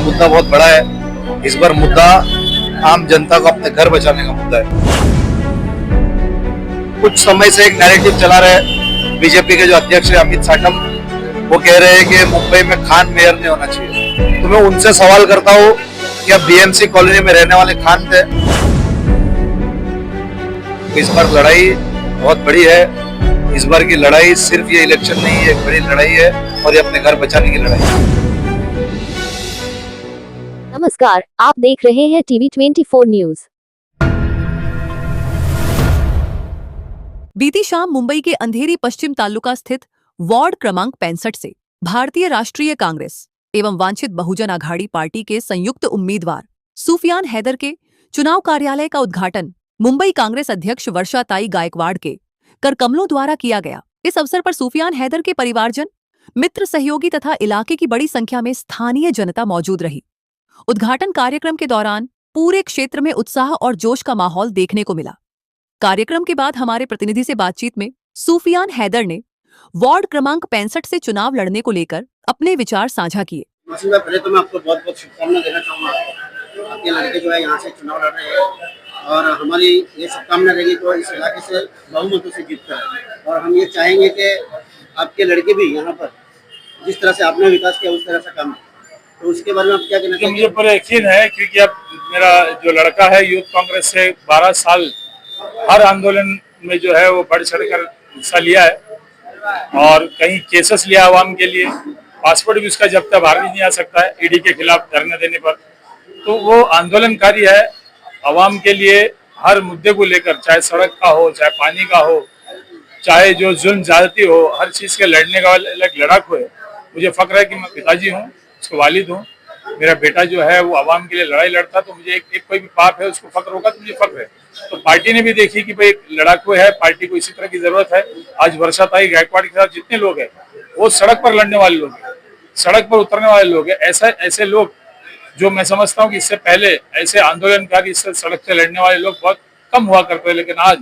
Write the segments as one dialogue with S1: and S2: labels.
S1: मुद्दा बहुत बड़ा है। इस बार मुद्दा आम जनता को अपने घर बचाने का मुद्दा है। कुछ समय से एक नैरेटिव चला रहे बीजेपी के जो अध्यक्ष है अमित साटम, वो कह रहे हैं कि मुंबई में खान मेयर नहीं होना चाहिए। तो मैं उनसे सवाल करता हूँ, क्या बीएमसी कॉलोनी में रहने वाले खान थे? इस बार लड़ाई बहुत बड़ी है। इस बार की लड़ाई सिर्फ ये इलेक्शन नहीं है, एक बड़ी लड़ाई है और ये अपने घर बचाने की लड़ाई है।
S2: नमस्कार, आप देख रहे हैं टीवी 24 न्यूज।
S3: बीती शाम मुंबई के अंधेरी पश्चिम तालुका स्थित वार्ड क्रमांक 65 से भारतीय राष्ट्रीय कांग्रेस एवं वांछित बहुजन आघाड़ी पार्टी के संयुक्त उम्मीदवार सूफियान हैदर के चुनाव कार्यालय का उद्घाटन मुंबई कांग्रेस अध्यक्ष वर्षाताई गायकवाड़ के कर कमलों द्वारा किया गया। इस अवसर पर सूफियान हैदर के परिवारजन, मित्र, सहयोगी तथा इलाके की बड़ी संख्या में स्थानीय जनता मौजूद रही। उद्घाटन कार्यक्रम के दौरान पूरे क्षेत्र में उत्साह और जोश का माहौल देखने को मिला। कार्यक्रम के बाद हमारे प्रतिनिधि से बातचीत में सूफियान हैदर ने वार्ड क्रमांक 65 से चुनाव लड़ने को लेकर अपने विचार साझा किए।
S4: पहले तो मैं आपको बहुत बहुत शुभकामना देना चाहूँगा। आपके लड़के जो है यहाँ से चुनाव लड़ रहे हैं और हमारी ये शुभकामना रहेगी तो इस इलाके से बहुमतों से जीत कर, और हम ये चाहेंगे कि आपके लड़के भी यहाँ पर जिस तरह से आपने विकास किया उस तरह से काम, तो उसके बारे में आप क्या कहना चाहिए?
S5: मुझे पूरा यकीन है, क्योंकि अब मेरा जो लड़का है यूथ कांग्रेस से 12 साल हर आंदोलन में जो है वो बढ़ चढ़ कर हिस्सा लिया है और कहीं केसेस लिया आवाम के लिए। पासपोर्ट भी उसका जब तक बाहर नहीं आ सकता है ईडी के खिलाफ धरना देने पर। तो वो आंदोलनकारी है आवाम के लिए, हर मुद्दे को लेकर, चाहे सड़क का हो, चाहे पानी का हो, चाहे जो जुल्म ज्यादती हो, हर चीज के लड़ने का एक लड़ाकू है। मुझे फक्र है कि मैं पिताजी हूँ, उसके वालिद हूँ। मेरा बेटा जो है वो आवाम के लिए लड़ाई लड़ता, तो मुझे एक कोई भी पाप है उसको फक्र होगा, तो मुझे फक्र है। तो पार्टी ने भी देखी कि भाई एक लड़ाकू है, पार्टी को इसी तरह की जरूरत है। आज वर्षाताई गायकवाड़ के साथ जितने लोग हैं वो सड़क पर लड़ने वाले लोग हैं, सड़क पर उतरने वाले लोग हैं। ऐसे लोग जो मैं समझता हूँ कि इससे पहले ऐसे आंदोलनकारी इससे सड़क से लड़ने वाले लोग बहुत कम हुआ करते हैं, लेकिन आज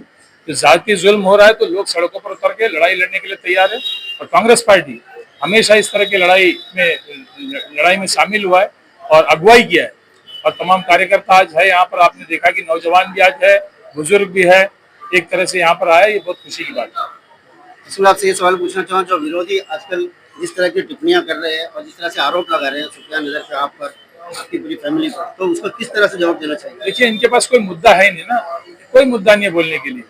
S5: जो जाति जुल्म हो रहा है तो लोग सड़कों पर उतर के लड़ाई लड़ने के लिए तैयार है। और कांग्रेस पार्टी हमेशा इस तरह की लड़ाई में शामिल हुआ है और अगुवाई किया है। और तमाम कार्यकर्ता आज है यहाँ पर, आपने देखा कि नौजवान भी आज है, बुजुर्ग भी है, एक तरह से यहाँ पर आया, ये बहुत खुशी की बात है।
S4: इसमें आपसे ये सवाल पूछना चाहूँ, जो विरोधी आजकल जिस तरह की टिप्पणियां कर रहे हैं और जिस तरह से आरोप लगा रहे हैं सूफियान हैदर पे, आप पर, आपकी पूरी फैमिली पर, तो उसको किस तरह से जवाब देना चाहिए?
S5: देखिए, इनके पास कोई मुद्दा है नहीं ना, कोई मुद्दा नहीं है बोलने के लिए।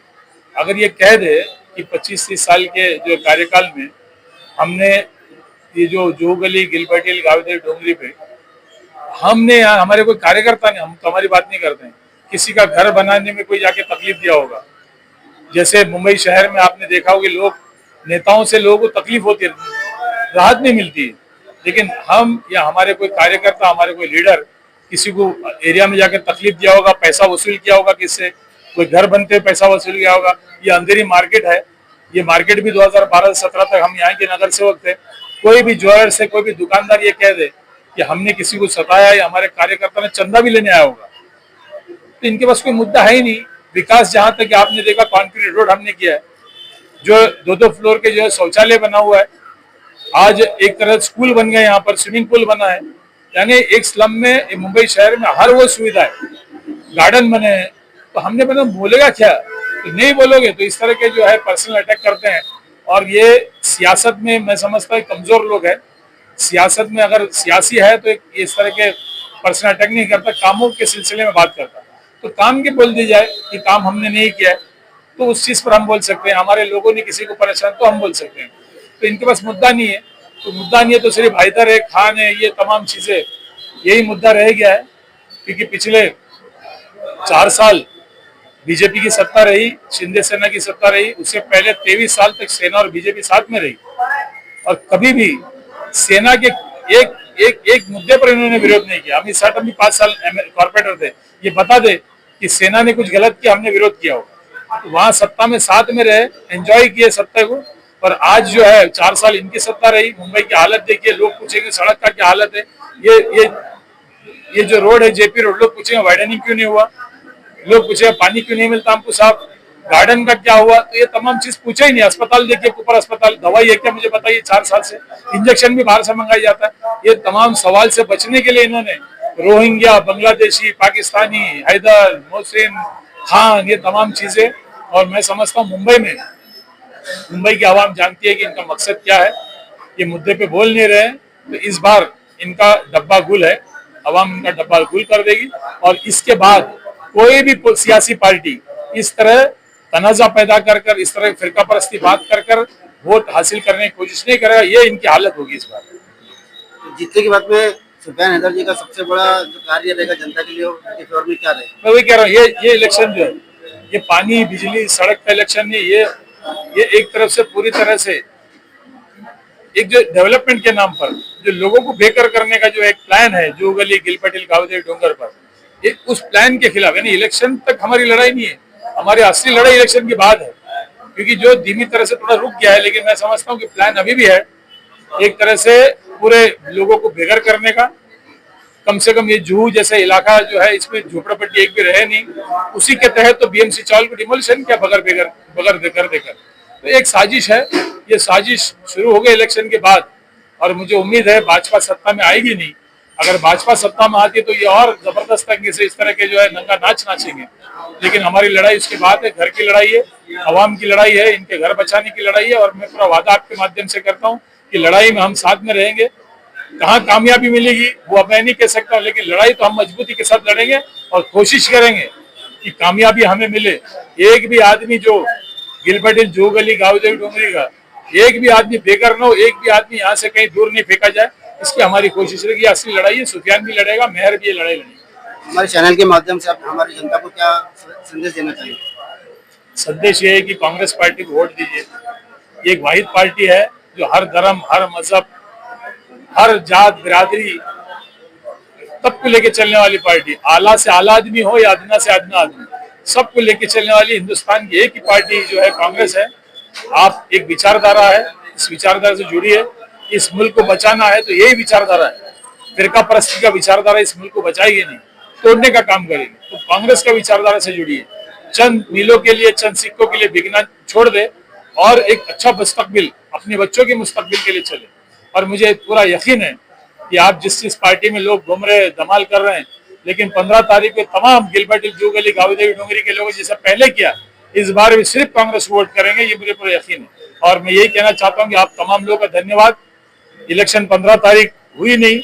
S5: अगर ये कह दे कि 25-30 साल के जो कार्यकाल में हमने ये जो गली गिलबर्टिल गावदेर डोंगरी पे हमने यहाँ, हमारे कोई कार्यकर्ता नहीं, हम तो हमारी बात नहीं करते हैं, किसी का घर बनाने में कोई जाके तकलीफ दिया होगा। जैसे मुंबई शहर में आपने देखा होगा लोग, नेताओं से लोगों को तकलीफ होती है, राहत नहीं मिलती है, लेकिन हम या हमारे कोई कार्यकर्ता, हमारे कोई लीडर किसी को एरिया में जाकर तकलीफ दिया होगा, पैसा वसूल किया होगा, किससे कोई घर बनते हुए पैसा वसूल किया होगा। ये अंधेरी मार्केट है, ये मार्केट भी 2012 से 17 तक हम यहाँ के नगर सेवक थे। कोई भी ज्वेलर से कोई भी दुकानदार ये कह दे कि हमने किसी को सताया या हमारे कार्यकर्ता ने चंदा भी लेने आया होगा, तो इनके पास कोई मुद्दा है ही नहीं। विकास जहां तक आपने देखा, कॉन्क्रीट रोड हमने किया है, जो 2-2 फ्लोर के जो है शौचालय बना हुआ है, आज एक तरह स्कूल बन गया, यहाँ पर स्विमिंग पूल बना है। यानी एक स्लम में, मुंबई शहर में हर वो सुविधा है, गार्डन बने हैं। तो हमने बोलेगा क्या? तो नहीं बोलोगे तो इस तरह के जो है पर्सनल अटैक करते हैं। और ये सियासत में मैं समझता हूँ कमजोर लोग हैं। सियासत में अगर सियासी है तो इस तरह के पर्सनल अटैक नहीं करता, कामों के सिलसिले में बात करता। तो काम की बोल दी जाए कि काम हमने नहीं किया है, तो उस चीज पर हम बोल सकते हैं। हमारे लोगों ने किसी को परेशान, तो हम बोल सकते हैं। तो इनके पास मुद्दा नहीं है, तो मुद्दा नहीं है तो सिर्फ हैदर है, खान है, ये तमाम चीजें, यही मुद्दा रह गया है। क्योंकि पिछले 4 साल बीजेपी की सत्ता रही, शिंदे सेना की सत्ता रही, उससे पहले 23 साल तक सेना और बीजेपी साथ में रही, और कभी भी सेना के एक मुद्दे पर इन्होंने विरोध नहीं किया। अमित साटम भी 5 साल कॉर्पोरेटर थे, ये बता दे कि सेना ने कुछ गलत किया, हमने विरोध किया होगा। तो वहां सत्ता में साथ में रहे, एंजॉय किए सत्ता को। पर आज जो है 4 साल इनकी सत्ता रही, मुंबई की हालत देखिए, लोग पूछेंगे सड़क का क्या हालत है, ये जो रोड है जेपी रोड, लोग पूछेंगे वाइडनिंग क्यों नहीं हुआ, लोग पूछेंगे पानी क्यों नहीं मिलता हमको साफ। गार्डन का क्या हुआ, तो ये तमाम चीज पूछा ही नहीं। अस्पताल देखिए, ऊपर अस्पताल, दवाई है क्या मुझे बताइए, 4 साल से इंजेक्शन भी बाहर से मंगाई जाता है। ये तमाम सवाल से बचने के लिए इन्होंने रोहिंग्या, बांग्लादेशी, पाकिस्तानी, हैदर, मोहसिन खान, ये तमाम चीजें। और मैं समझता हूँ मुंबई की आवाम जानती है कि इनका मकसद क्या है। ये मुद्दे पे बोल नहीं रहे हैं, तो इस बार इनका डब्बा गुल है, आवाम इनका डब्बा गुल कर देगी। और इसके बाद कोई भी सियासी पार्टी इस तरह तनाजा पैदा कर कर, इस तरह फिरका परस्ती बात कर कर वोट हासिल करने की कोशिश नहीं करेगा। ये इनकी हालत होगी इस बार।
S4: जीतने की बात में सुफियान हैदर जी का सबसे बड़ा जो कार्य रहेगा जनता के लिए, उनके फेवर में क्या रहेगा?
S5: मैं वही कह रहा हूँ, ये इलेक्शन जो है, ये पानी, बिजली, सड़क का इलेक्शन नहीं, ये एक तरफ से पूरी तरह से एक जो डेवलपमेंट के नाम पर जो लोगों को बेघर करने का जो एक प्लान है, जो गली गिल पटेल गावदे डोंगर पर, ये उस प्लान के खिलाफ, यानी इलेक्शन तक हमारी लड़ाई नहीं है। हमारी असली लड़ाई इलेक्शन के बाद है, क्योंकि जो धीमी तरह से थोड़ा रुक गया है, लेकिन मैं समझता हूँ कि प्लान अभी भी है एक तरह से पूरे लोगों को बेघर करने का। कम से कम ये जुहू जैसे इलाका जो है, इसमें झोपड़पट्टी एक भी रहे नहीं, उसी के तहत तो बीएमसी चौल को डिमोलिशन किया बगैर देकर तो एक साजिश है। ये साजिश शुरू हो गई इलेक्शन के बाद, और मुझे उम्मीद है भाजपा सत्ता में आएगी नहीं। अगर भाजपा सत्ता में आती है तो ये और जबरदस्त तरीके से इस तरह के जो है नंगा नाच नाचेंगे। लेकिन हमारी लड़ाई उसके बाद है, घर की लड़ाई है, आवाम की लड़ाई है, इनके घर बचाने की लड़ाई है। और मैं पूरा वादा आपके माध्यम से करता हूँ कि लड़ाई में हम साथ में रहेंगे। कहाँ कामयाबी मिलेगी वो अब मैं नहीं कह सकता हूँ, लेकिन लड़ाई तो हम मजबूती के साथ लड़ेंगे और कोशिश करेंगे कि कामयाबी हमें मिले। एक भी आदमी जो गिलपटेल, जो गली, गावदेवी, डोंगरी का एक भी आदमी बेघर न हो, एक भी आदमी यहाँ से कहीं दूर नहीं फेंका जाए, इसकी हमारी कोशिश रहेगी। असली लड़ाई है, सुफियान भी लड़ेगा, मेहर भी ये लड़ाई लड़ेगी।
S4: हमारे चैनल के माध्यम से आप हमारी जनता को क्या संदेश देना चाहिए?
S5: संदेश ये है कि कांग्रेस पार्टी को वोट दीजिए। ये एक वाहिद पार्टी है जो हर धर्म, हर मजहब, हर जात बिरादरी सबको लेके चलने वाली पार्टी, आला से आला आदमी हो या अदना से अदना आदमी, सबको लेके चलने वाली हिंदुस्तान की एक ही पार्टी जो है कांग्रेस है। आप एक विचारधारा है, इस विचारधारा से जुड़ी है। इस मुल्क को बचाना है तो यही विचारधारा है। फिरका परस्ती का विचारधारा इस मुल्क को बचाएगी नहीं, तोड़ने का काम करेगी। तो कांग्रेस का विचारधारा से जुड़ी है। चंद मीलों के लिए, चंद सिक्कों के लिए बिकना छोड़ दे और एक अच्छा मुस्तकबिल, अपने बच्चों के मुस्तकबिल के लिए चले। और मुझे पूरा यकीन है कि आप जिस पार्टी में लोग घूम रहे, धमाल कर रहे हैं, लेकिन 15 तारीख को तमाम गिलपटेल, जो गली, गावदेवी, डोंगरी के लोगों जैसा पहले किया, इस बार भी सिर्फ कांग्रेस वोट करेंगे, ये मुझे पूरा यकीन है। और मैं यही कहना चाहता हूँ कि आप तमाम लोगों का धन्यवाद। इलेक्शन 15 तारीख हुई नहीं,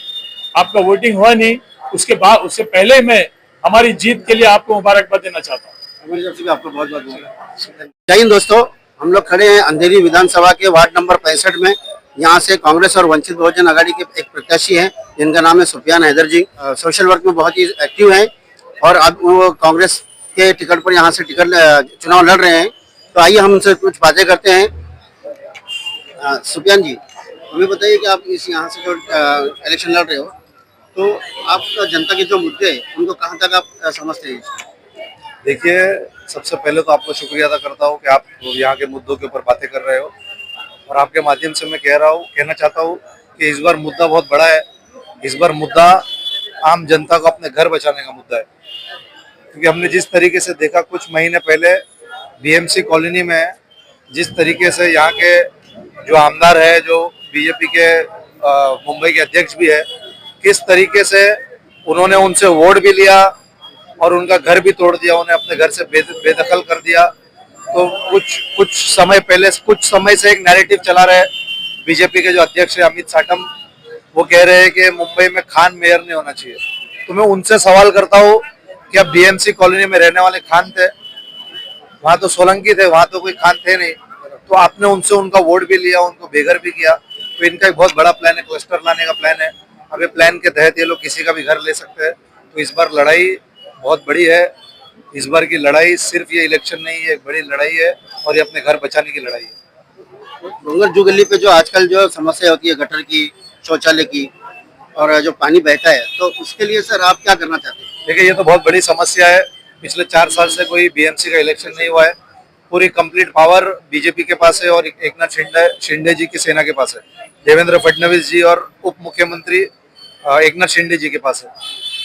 S5: आपका वोटिंग हुआ नहीं, उसके बाद, उससे पहले मैं हमारी जीत के लिए आपको मुबारकबाद देना चाहता हूँ।
S4: हमारी तरफ से भी आपको बहुत बहुत मुबारक। जय हिंद दोस्तों, हम लोग खड़े हैं अंधेरी विधानसभा के वार्ड नंबर 65 में। यहाँ से कांग्रेस और वंचित बहुजन आघाड़ी के एक प्रत्याशी हैं जिनका नाम है सुफियान हैदर जी। सोशल वर्क में बहुत ही एक्टिव हैं और अब वो कांग्रेस के टिकट पर यहाँ से चुनाव लड़ रहे हैं। तो आइए हम उनसे कुछ बातें करते हैं। सुफियान जी, हमें बताइए कि आप इस यहाँ से जो इलेक्शन लड़ रहे हो, तो आपका जनता के जो मुद्दे हैं उनको कहाँ तक आप समझते हैं?
S1: देखिए, सबसे पहले तो आपको शुक्रिया अदा करता हूँ कि आप यहाँ के मुद्दों के ऊपर बातें कर रहे हो। और आपके माध्यम से मैं कहना चाहता हूँ कि इस बार मुद्दा बहुत बड़ा है। इस बार मुद्दा आम जनता को अपने घर बचाने का मुद्दा है। क्योंकि हमने जिस तरीके से देखा कुछ महीने पहले बीएमसी कॉलोनी में, जिस तरीके से यहाँ के जो आमदार है, जो बीजेपी के मुंबई के अध्यक्ष भी है, किस तरीके से उन्होंने उनसे वोट भी लिया और उनका घर भी तोड़ दिया, उन्हें अपने घर से बेदखल कर दिया। तो कुछ समय से एक नैरेटिव चला रहे बीजेपी के जो अध्यक्ष है अमित साटम, वो कह रहे हैं कि मुंबई में खान मेयर नहीं होना चाहिए। तो मैं उनसे सवाल करता हूँ कि अब बीएमसी कॉलोनी में रहने वाले खान थे, वहां तो सोलंकी थे, वहां तो कोई खान थे नहीं। तो आपने उनसे उनका वोट भी लिया, उनको बेघर भी किया। तो इनका एक बहुत बड़ा प्लान है, क्लस्टर लाने का प्लान है। अब ये प्लान के तहत ये लोग किसी का भी घर ले सकते हैं। तो इस बार लड़ाई बहुत बड़ी है। इस बार की लड़ाई सिर्फ ये इलेक्शन नहीं है, एक बड़ी लड़ाई है और ये अपने घर बचाने की लड़ाई है।
S4: डोंगर जू गली पे जो आजकल जो समस्या होती है गटर की, शौचालय की और जो पानी बहता है, तो उसके लिए सर आप क्या करना चाहते हैं?
S1: देखिए, ये तो बहुत बड़ी समस्या है। पिछले 4 साल से कोई बीएमसी का इलेक्शन नहीं हुआ है। पूरी कंप्लीट पावर बीजेपी के पास है और एकनाथ शिंदे जी की सेना के पास है। देवेंद्र फडणवीस जी और उप मुख्यमंत्री एकनाथ शिंदे जी के पास है।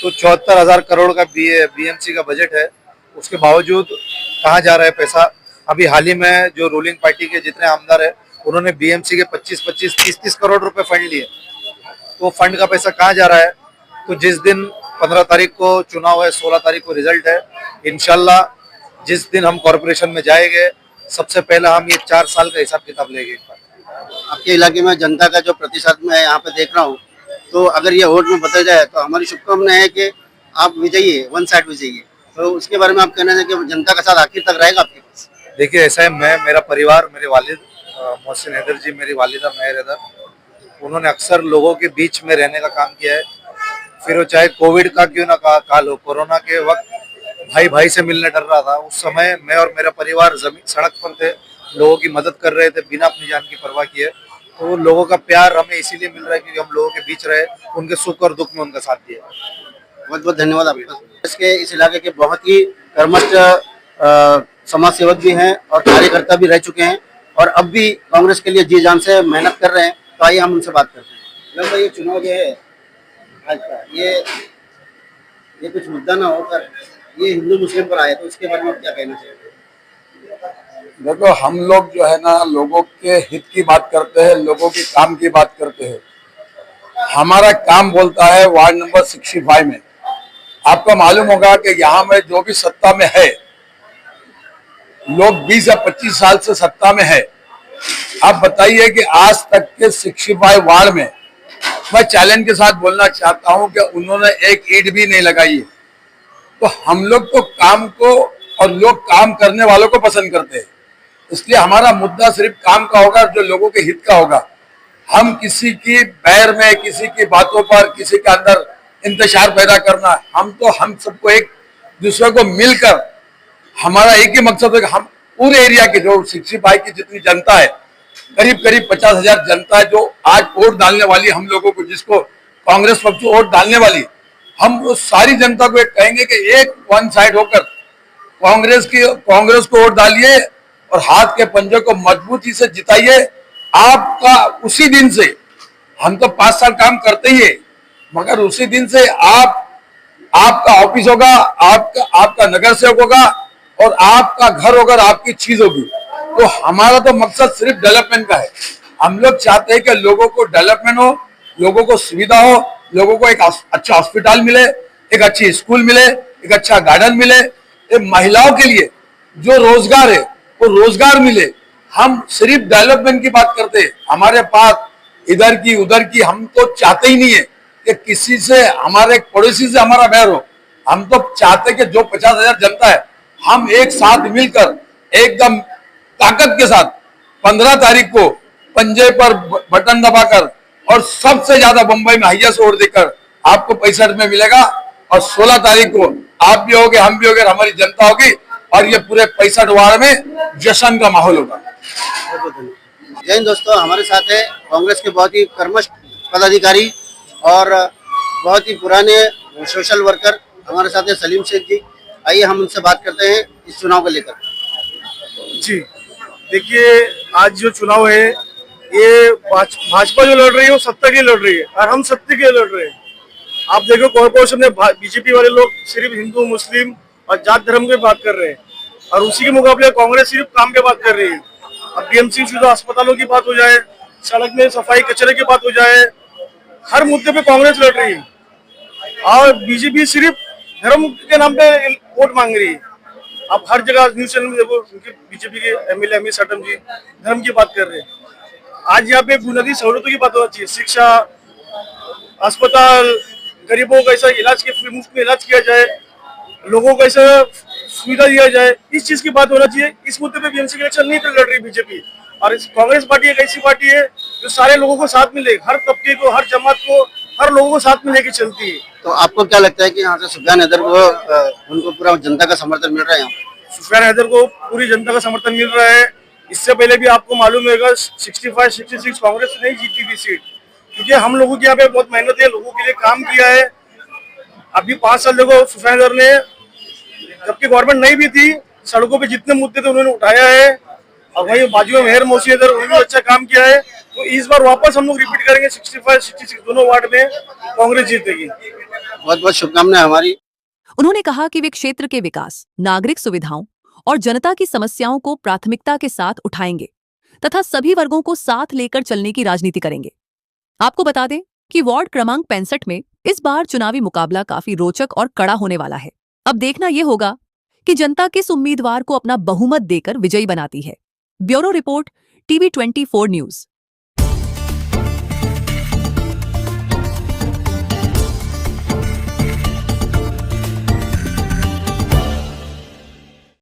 S1: तो 74,000 करोड़ का बीएमसी का बजट है। उसके बावजूद कहाँ जा रहा है पैसा? अभी हाल ही में जो रूलिंग पार्टी के जितने आमदार है उन्होंने बीएमसी के 25-25, 30-30 करोड़ रुपए फंड लिए, तो फंड का पैसा कहाँ जा रहा है? तो जिस दिन 15 तारीख को चुनाव है, 16 तारीख को रिजल्ट है, इंशाल्लाह जिस दिन हम कॉर्पोरेशन में जाएंगे सबसे पहले हम ये 4 साल का हिसाब किताब लेंगे एक बार।
S4: आपके इलाके में जनता का जो प्रतिशत मैं यहाँ पे देख रहा हूँ, तो अगर ये वोट में बदल जाए तो हमारी शुभकामना है कि आप विजयी है, वन साइड विजयी है। तो उसके बारे में आप कहना है कि जनता का साथ आखिर तक रहेगा आपके पास?
S1: देखिए ऐसा है, मैं, मेरा परिवार, मेरे वालिद मोहसिन हैदर जी, मेरी वालिदा मेहर हैदर, उन्होंने अक्सर लोगों के बीच में रहने का काम किया है। फिर वो चाहे कोविड का क्यों ना काल हो, कोरोना के वक्त भाई भाई से मिलने डर रहा था, उस समय मैं और मेरा परिवार जमीन सड़क पर थे, लोगों की मदद कर रहे थे बिना अपनी जान की परवाह किए। तो लोगों का प्यार हमें इसीलिए मिल रहा है क्योंकि हम लोगों के बीच रहे, उनके सुख और दुख में उनका साथ दिया।
S4: बहुत बहुत धन्यवाद आपका। इसके इस इलाके के बहुत ही कर्मठ समाज सेवक भी हैं और कार्यकर्ता भी रह चुके हैं और अब भी कांग्रेस के लिए जी जान से मेहनत कर रहे हैं। तो आइए हम उनसे बात करते हैं। लगभग ये चुनाव जो है आज का, ये कुछ मुद्दा ना होकर ये हिंदू मुस्लिम पर आया, तो इसके बारे में आप क्या कहना चाहिए?
S6: देखो, हम लोग जो है ना लोगों के हित की बात करते हैं, लोगों के काम की बात करते हैं। हमारा काम बोलता है वार्ड नंबर 65 में, आपको मालूम होगा कि यहाँ में जो भी सत्ता में है, लोग 20 या 25 साल से सत्ता में है। आप बताइए कि आज तक के 65 वार्ड में मैं चैलेंज के साथ बोलना चाहता हूं कि उन्होंने एक ईंट भी नहीं लगाई है। तो हम लोग तो काम को और लोग काम करने वालों को पसंद करते हैं, इसलिए हमारा मुद्दा सिर्फ काम का होगा, जो लोगों के हित का होगा। हम किसी की बैर में, किसी की बातों पर, किसी के अंदर इंतशार पैदा करना, हम सबको एक दूसरे को मिलकर, हमारा एक ही मकसद है कि हम पूरे एरिया के जो 65 की जितनी जनता है, करीब 50,000 जनता है जो आज वोट डालने वाली हम लोगों को, जिसको कांग्रेस पक्ष वोट डालने वाली, हम उस सारी जनता को एक कहेंगे कि एक वन साइड होकर कांग्रेस को वोट डालिए और हाथ के पंजे को मजबूती से जिताइए। आपका उसी दिन से, हम तो 5 साल काम करते ही है, मगर उसी दिन से आपका ऑफिस होगा, आपका नगर सेवक होगा और आपका घर होगा, आपकी चीज होगी। तो हमारा तो मकसद सिर्फ डेवलपमेंट का है। हम लोग चाहते हैं कि लोगों को डेवलपमेंट हो, लोगों को सुविधा हो, लोगों को एक अच्छा हॉस्पिटल मिले, एक अच्छी स्कूल मिले, एक अच्छा गार्डन मिले, महिलाओं के लिए जो रोजगार है वो रोजगार मिले। हम सिर्फ डेवलपमेंट की बात करते हैं, हमारे पास इधर की उधर की हम तो चाहते ही नहीं है कि किसी से, हमारे पड़ोसी से हमारा बैर हो। हम तो चाहते कि जो 50,000 जनता है, हम एक साथ मिलकर एकदम ताकत के साथ 15 तारीख को पंजे पर बटन दबाकर और सबसे ज्यादा बंबई में हाईएस्ट वोट देकर आपको 65 में मिलेगा और 16 तारीख को आप भी होगे, हम भी होगे, हमारी जनता होगी और ये पूरे 65 वार्ड में जश्न का माहौल होगा।
S4: जय हिंद दोस्तों, हमारे साथ है कांग्रेस के बहुत ही कर्मठ पदाधिकारी और बहुत ही पुराने सोशल वर्कर, हमारे साथ है सलीम शेख जी। आइए हम उनसे बात करते हैं इस चुनाव को लेकर।
S7: जी देखिए, आज जो चुनाव है ये भाजपा जो लड़ रही है वो सत्ता के लिए लड़ रही है और हम सत्य के लिए लड़ रहे हैं। आप देखो, कॉर्पोरेशन में बीजेपी वाले लोग सिर्फ हिंदू मुस्लिम और जात धर्म की बात कर रहे हैं और उसी के मुकाबले कांग्रेस सिर्फ काम की बात कर रही है। अब बीएमसी शुदा अस्पतालों की बात हो जाए, सड़क में सफाई कचरे की बात हो जाए, हर मुद्दे पे कांग्रेस लड़ रही है और बीजेपी सिर्फ धर्म के नाम पे वोट मांग रही है। आप हर जगह न्यूज चैनल में देखो, उनके बीजेपी के एमएलए अमित साटम जी धर्म की बात कर रहे हैं। आज यहाँ पे बुनियादी सहूलतों की बात होना चाहिए, शिक्षा, अस्पताल, गरीबों का ऐसा इलाज के फ्री मुफ्त में इलाज किया जाए, लोगों को ऐसा सुविधा दिया जाए, इस चीज की बात होना चाहिए। इस मुद्दे पे बीएमसी के इलेक्शन नहीं लड़ रही बीजेपी। और कांग्रेस पार्टी एक ऐसी पार्टी है जो सारे लोगों को साथ में ले, हर तबके को, हर जमात को, हर लोगों को साथ में लेके चलती है।
S4: तो आपको क्या लगता है कि यहाँ से सुफियान हैदर को उनको पूरा जनता का समर्थन मिल रहा है? यहाँ
S7: सुफियान हैदर को पूरी जनता का समर्थन मिल रहा है। इससे पहले भी आपको मालूम होगा 65-66 कांग्रेस नहीं जीती थी सीट, क्योंकि हम लोगों की यहाँ पे बहुत मेहनत है, लोगों के लिए काम किया है। अभी 5 साल देखो सुफियान हैदर ने, जबकि गवर्नमेंट नहीं भी थी, सड़कों पे जितने मुद्दे थे उन्होंने उठाया है और वही बाजू में मेहर मोसी हैदर, उन्होंने अच्छा काम किया है। तो इस बार वापस हम लोग रिपीट करेंगे, 65-66 दोनों वार्ड में कांग्रेस जीतेगी।
S4: बहुत बहुत शुभकामनाएं हमारी।
S3: उन्होंने कहा कि वे क्षेत्र के विकास, नागरिक सुविधाओं और जनता की समस्याओं को प्राथमिकता के साथ उठाएंगे तथा सभी वर्गों को साथ लेकर चलने की राजनीति करेंगे। आपको बता दें कि वार्ड क्रमांक 65 में इस बार चुनावी मुकाबला काफी रोचक और कड़ा होने वाला है। अब देखना यह होगा कि जनता किस उम्मीदवार को अपना बहुमत देकर विजयी बनाती है। Bureau report, TV 24 news.